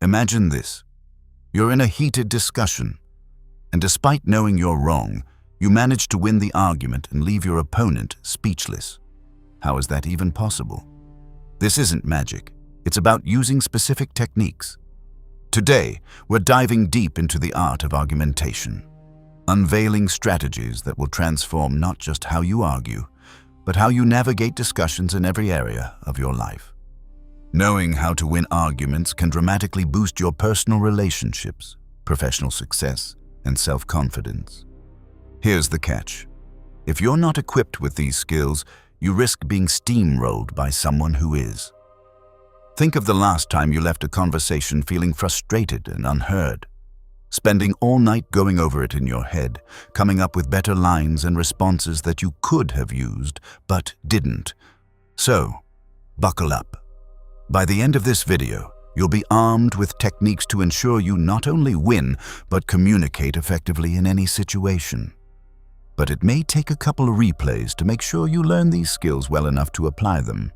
Imagine this. You're in a heated discussion, and despite knowing you're wrong, you manage to win the argument and leave your opponent speechless. How is that even possible? This isn't magic. It's about using specific techniques. Today, we're diving deep into the art of argumentation, unveiling strategies that will transform not just how you argue, but how you navigate discussions in every area of your life. Knowing how to win arguments can dramatically boost your personal relationships, professional success, and self-confidence. Here's the catch. If you're not equipped with these skills, you risk being steamrolled by someone who is. Think of the last time you left a conversation feeling frustrated and unheard, spending all night going over it in your head, coming up with better lines and responses that you could have used, but didn't. So, buckle up. By the end of this video, you'll be armed with techniques to ensure you not only win, but communicate effectively in any situation. But it may take a couple of replays to make sure you learn these skills well enough to apply them.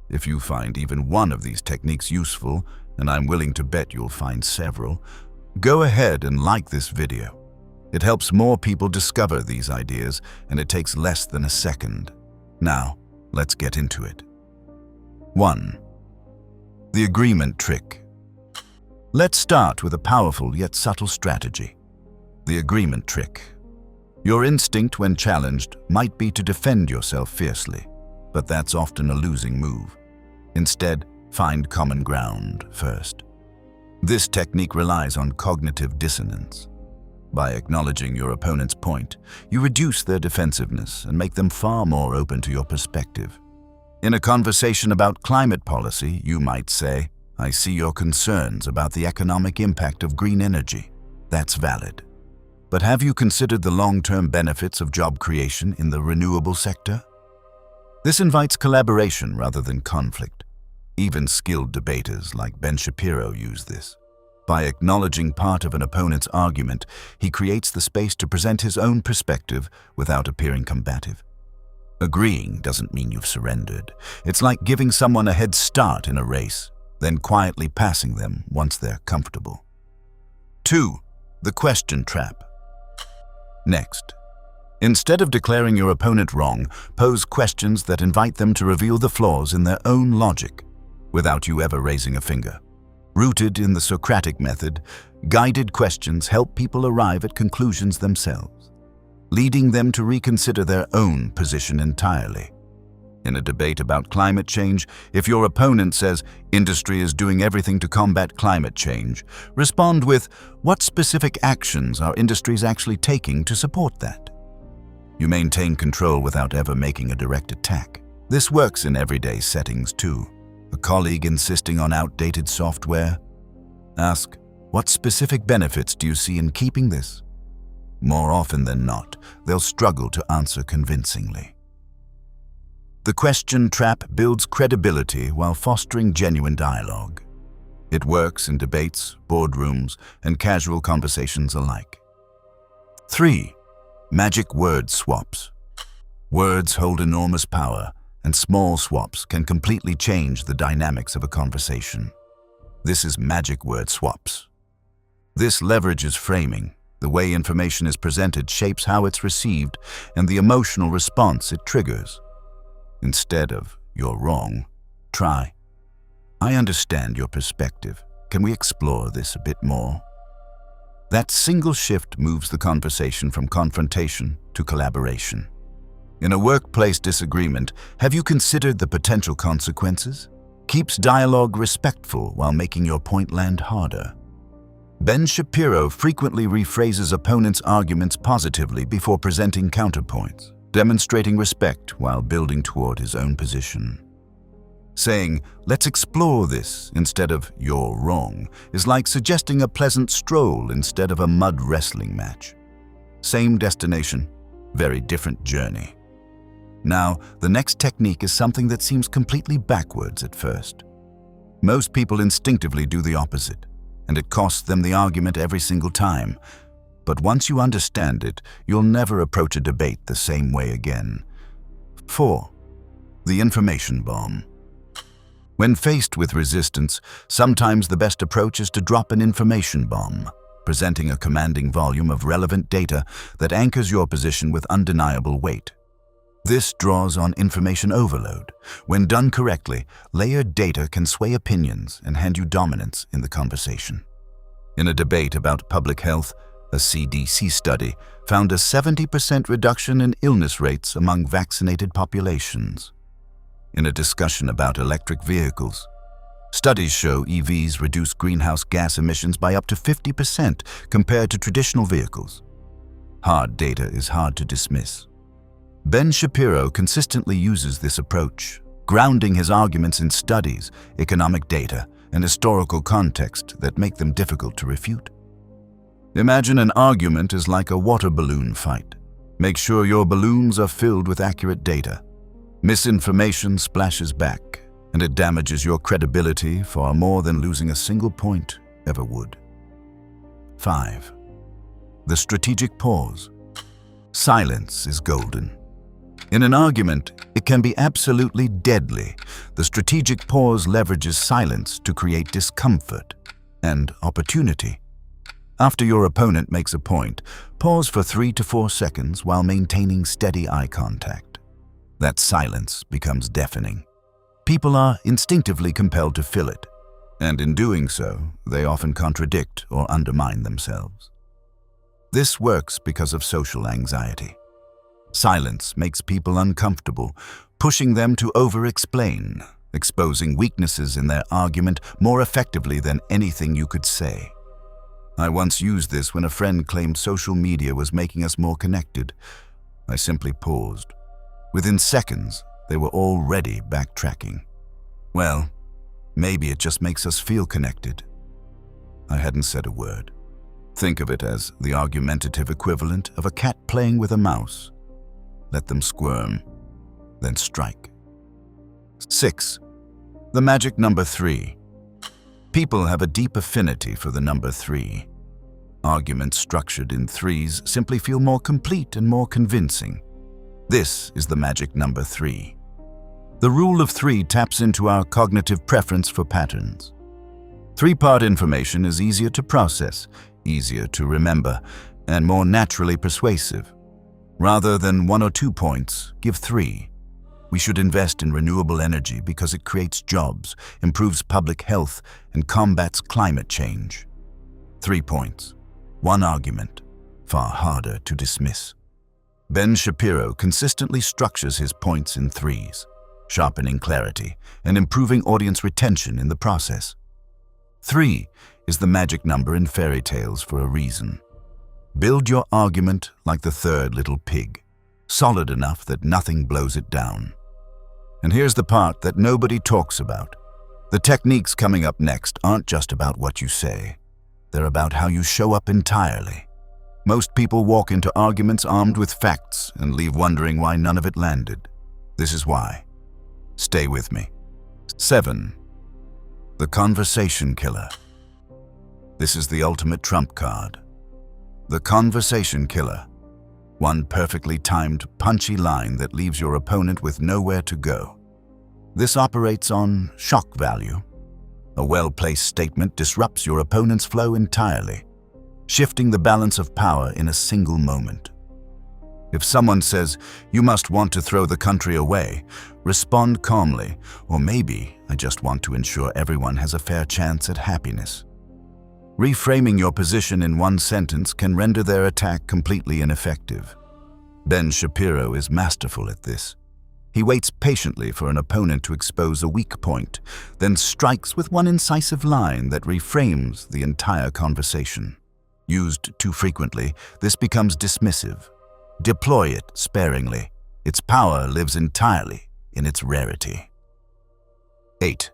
If you find even one of these techniques useful, and I'm willing to bet you'll find several, go ahead and like this video. It helps more people discover these ideas, and it takes less than a second. Now, let's get into it. 1. The agreement trick. Let's start with a powerful yet subtle strategy. The agreement trick. Your instinct when challenged might be to defend yourself fiercely, but that's often a losing move. Instead, find common ground first. This technique relies on cognitive dissonance. By acknowledging your opponent's point, you reduce their defensiveness and make them far more open to your perspective. In a conversation about climate policy, you might say, "I see your concerns about the economic impact of green energy. That's valid. But have you considered the long-term benefits of job creation in the renewable sector?" This invites collaboration rather than conflict. Even skilled debaters like Ben Shapiro use this. By acknowledging part of an opponent's argument, he creates the space to present his own perspective without appearing combative. Agreeing doesn't mean you've surrendered. It's like giving someone a head start in a race, then quietly passing them once they're comfortable. 2. The question trap. Next, instead of declaring your opponent wrong, pose questions that invite them to reveal the flaws in their own logic, without you ever raising a finger. Rooted in the Socratic method, guided questions help people arrive at conclusions themselves, leading them to reconsider their own position entirely. In a debate about climate change, if your opponent says, "Industry is doing everything to combat climate change," respond with, "What specific actions are industries actually taking to support that?" You maintain control without ever making a direct attack. This works in everyday settings too. A colleague insisting on outdated software? Ask, "What specific benefits do you see in keeping this?" More often than not, they'll struggle to answer convincingly. The question trap builds credibility while fostering genuine dialogue. It works in debates, boardrooms, and casual conversations alike. 3. Magic word swaps. Words hold enormous power, and small swaps can completely change the dynamics of a conversation. This is magic word swaps. This leverages framing. The way information is presented shapes how it's received and the emotional response it triggers. Instead of, "You're wrong," try, "I understand your perspective. Can we explore this a bit more?" That single shift moves the conversation from confrontation to collaboration. In a workplace disagreement, have you considered the potential consequences? Keeps dialogue respectful while making your point land harder. Ben Shapiro frequently rephrases opponents' arguments positively before presenting counterpoints, demonstrating respect while building toward his own position. Saying, "Let's explore this," instead of "You're wrong," is like suggesting a pleasant stroll instead of a mud wrestling match. Same destination, very different journey. Now, the next technique is something that seems completely backwards at first. Most people instinctively do the opposite, and it costs them the argument every single time. But once you understand it, you'll never approach a debate the same way again. 4. The information bomb. When faced with resistance, sometimes the best approach is to drop an information bomb, presenting a commanding volume of relevant data that anchors your position with undeniable weight. This draws on information overload. When done correctly, layered data can sway opinions and hand you dominance in the conversation. In a debate about public health, a CDC study found a 70% reduction in illness rates among vaccinated populations. In a discussion about electric vehicles, studies show EVs reduce greenhouse gas emissions by up to 50% compared to traditional vehicles. Hard data is hard to dismiss. Ben Shapiro consistently uses this approach, grounding his arguments in studies, economic data, and historical context that make them difficult to refute. Imagine an argument is like a water balloon fight. Make sure your balloons are filled with accurate data. Misinformation splashes back, and it damages your credibility far more than losing a single point ever would. 5. The strategic pause. Silence is golden. In an argument, it can be absolutely deadly. The strategic pause leverages silence to create discomfort and opportunity. After your opponent makes a point, pause for 3 to 4 seconds while maintaining steady eye contact. That silence becomes deafening. People are instinctively compelled to fill it, and in doing so, they often contradict or undermine themselves. This works because of social anxiety. Silence makes people uncomfortable, pushing them to over-explain, exposing weaknesses in their argument more effectively than anything you could say. I once used this when a friend claimed social media was making us more connected. I simply paused. Within seconds, they were already backtracking. Well, maybe it just makes us feel connected. I hadn't said a word. Think of it as the argumentative equivalent of a cat playing with a mouse. Let them squirm, then strike. 6. The magic number 3. People have a deep affinity for the number 3. Arguments structured in threes simply feel more complete and more convincing. This is the magic number 3. The rule of 3 taps into our cognitive preference for patterns. 3-part information is easier to process, easier to remember, and more naturally persuasive. Rather than 1 or 2 points, give 3. We should invest in renewable energy because it creates jobs, improves public health, and combats climate change. 3 points. 1 argument. Far harder to dismiss. Ben Shapiro consistently structures his points in threes, sharpening clarity and improving audience retention in the process. 3 is the magic number in fairy tales for a reason. Build your argument like the third little pig, solid enough that nothing blows it down. And here's the part that nobody talks about. The techniques coming up next aren't just about what you say. They're about how you show up entirely. Most people walk into arguments armed with facts and leave wondering why none of it landed. This is why. Stay with me. 7. The conversation killer. This is the ultimate trump card. The conversation killer. One perfectly timed, punchy line that leaves your opponent with nowhere to go. This operates on shock value. A well-placed statement disrupts your opponent's flow entirely, shifting the balance of power in a single moment. If someone says, "You must want to throw the country away," respond calmly, "Or maybe I just want to ensure everyone has a fair chance at happiness." Reframing your position in one sentence can render their attack completely ineffective. Ben Shapiro is masterful at this. He waits patiently for an opponent to expose a weak point, then strikes with one incisive line that reframes the entire conversation. Used too frequently, this becomes dismissive. Deploy it sparingly. Its power lives entirely in its rarity. 8.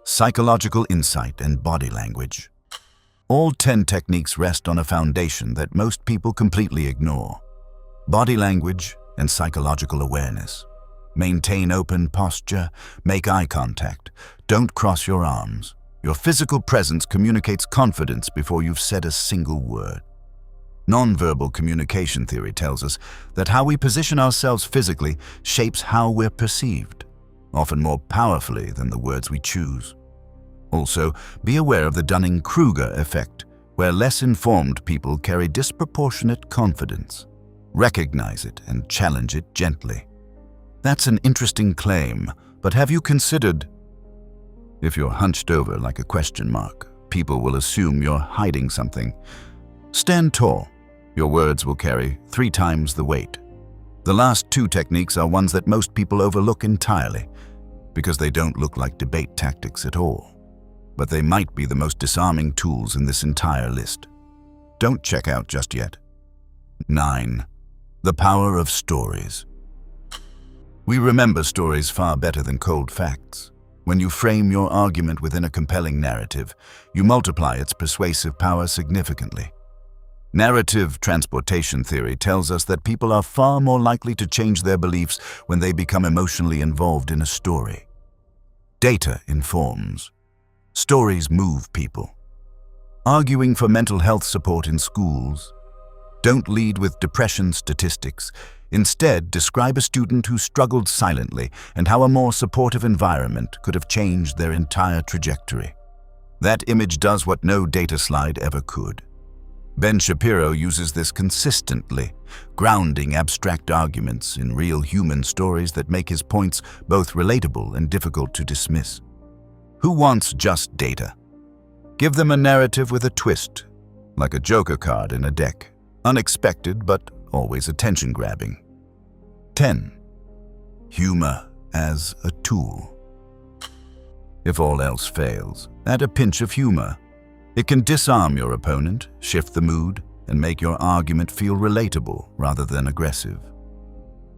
Psychological insight and body language. All 10 techniques rest on a foundation that most people completely ignore: body language and psychological awareness. Maintain open posture, make eye contact, don't cross your arms. Your physical presence communicates confidence before you've said a single word. Nonverbal communication theory tells us that how we position ourselves physically shapes how we're perceived. often more powerfully than the words we choose. Also, be aware of the Dunning-Kruger effect, where less informed people carry disproportionate confidence. Recognize it and challenge it gently. That's an interesting claim, but have you considered? If you're hunched over like a question mark, people will assume you're hiding something. Stand tall. Your words will carry 3 times the weight. The last 2 techniques are ones that most people overlook entirely because they don't look like debate tactics at all. But they might be the most disarming tools in this entire list. Don't check out just yet. 9. The power of stories. We remember stories far better than cold facts. When you frame your argument within a compelling narrative, you multiply its persuasive power significantly. Narrative transportation theory tells us that people are far more likely to change their beliefs when they become emotionally involved in a story. Data informs. Stories move people. Arguing for mental health support in schools. Don't lead with depression statistics. Instead, describe a student who struggled silently and how a more supportive environment could have changed their entire trajectory. That image does what no data slide ever could. Ben Shapiro uses this consistently, grounding abstract arguments in real human stories that make his points both relatable and difficult to dismiss. Who wants just data? Give them a narrative with a twist, like a joker card in a deck. Unexpected, but always attention-grabbing. 10. Humor as a tool. If all else fails, add a pinch of humor. It can disarm your opponent, shift the mood, and make your argument feel relatable rather than aggressive.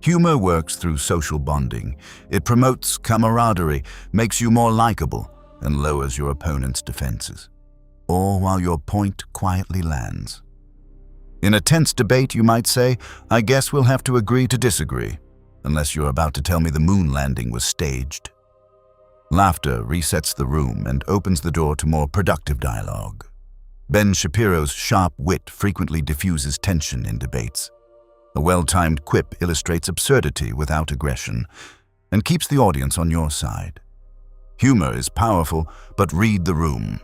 Humor works through social bonding. It promotes camaraderie, makes you more likable, and lowers your opponent's defenses. All while your point quietly lands. In a tense debate, you might say, "I guess we'll have to agree to disagree," unless you're about to tell me the moon landing was staged. Laughter resets the room and opens the door to more productive dialogue. Ben Shapiro's sharp wit frequently diffuses tension in debates. A well-timed quip illustrates absurdity without aggression and keeps the audience on your side. Humor is powerful, but read the room.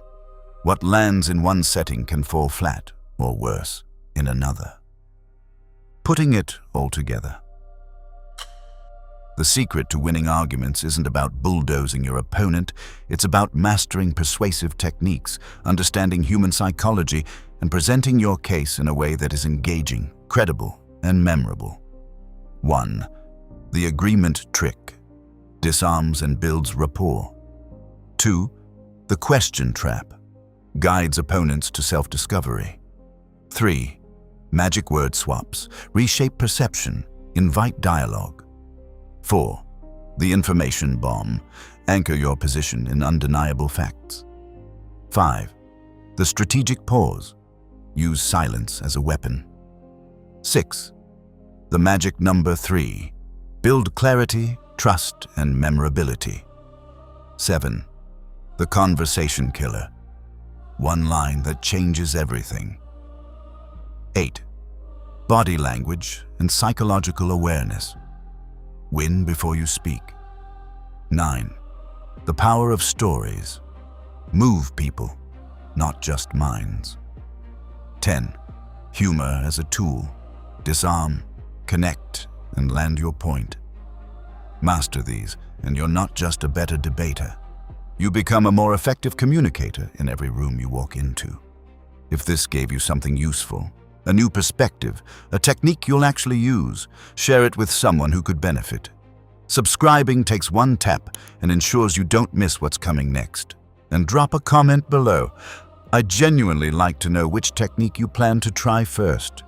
What lands in one setting can fall flat, or worse, in another. Putting it all together. The secret to winning arguments isn't about bulldozing your opponent, it's about mastering persuasive techniques, understanding human psychology, and presenting your case in a way that is engaging, credible, and memorable. 1. The agreement trick. Disarms and builds rapport. 2. The question trap. Guides opponents to self-discovery. 3. Magic word swaps. Reshape perception. Invite dialogue. 4. The information bomb. Anchor your position in undeniable facts. 5. The strategic pause. Use silence as a weapon. 6. The magic number 3. Build clarity, trust, and memorability. 7. The conversation killer. One line that changes everything. 8. Body language and psychological awareness. Win before you speak. 9. The power of stories. Move people, not just minds. 10. Humor as a tool. Disarm, connect, and land your point. Master these, and you're not just a better debater. You become a more effective communicator in every room you walk into. If this gave you something useful, a new perspective, a technique you'll actually use, share it with someone who could benefit. Subscribing takes one tap and ensures you don't miss what's coming next. And drop a comment below. I'd genuinely like to know which technique you plan to try first.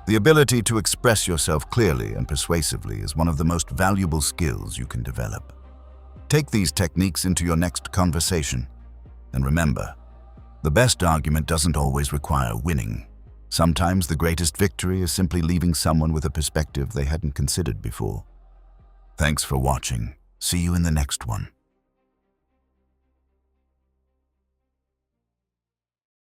The ability to express yourself clearly and persuasively is one of the most valuable skills you can develop. Take these techniques into your next conversation. And remember, the best argument doesn't always require winning. Sometimes the greatest victory is simply leaving someone with a perspective they hadn't considered before. Thanks for watching. See you in the next one.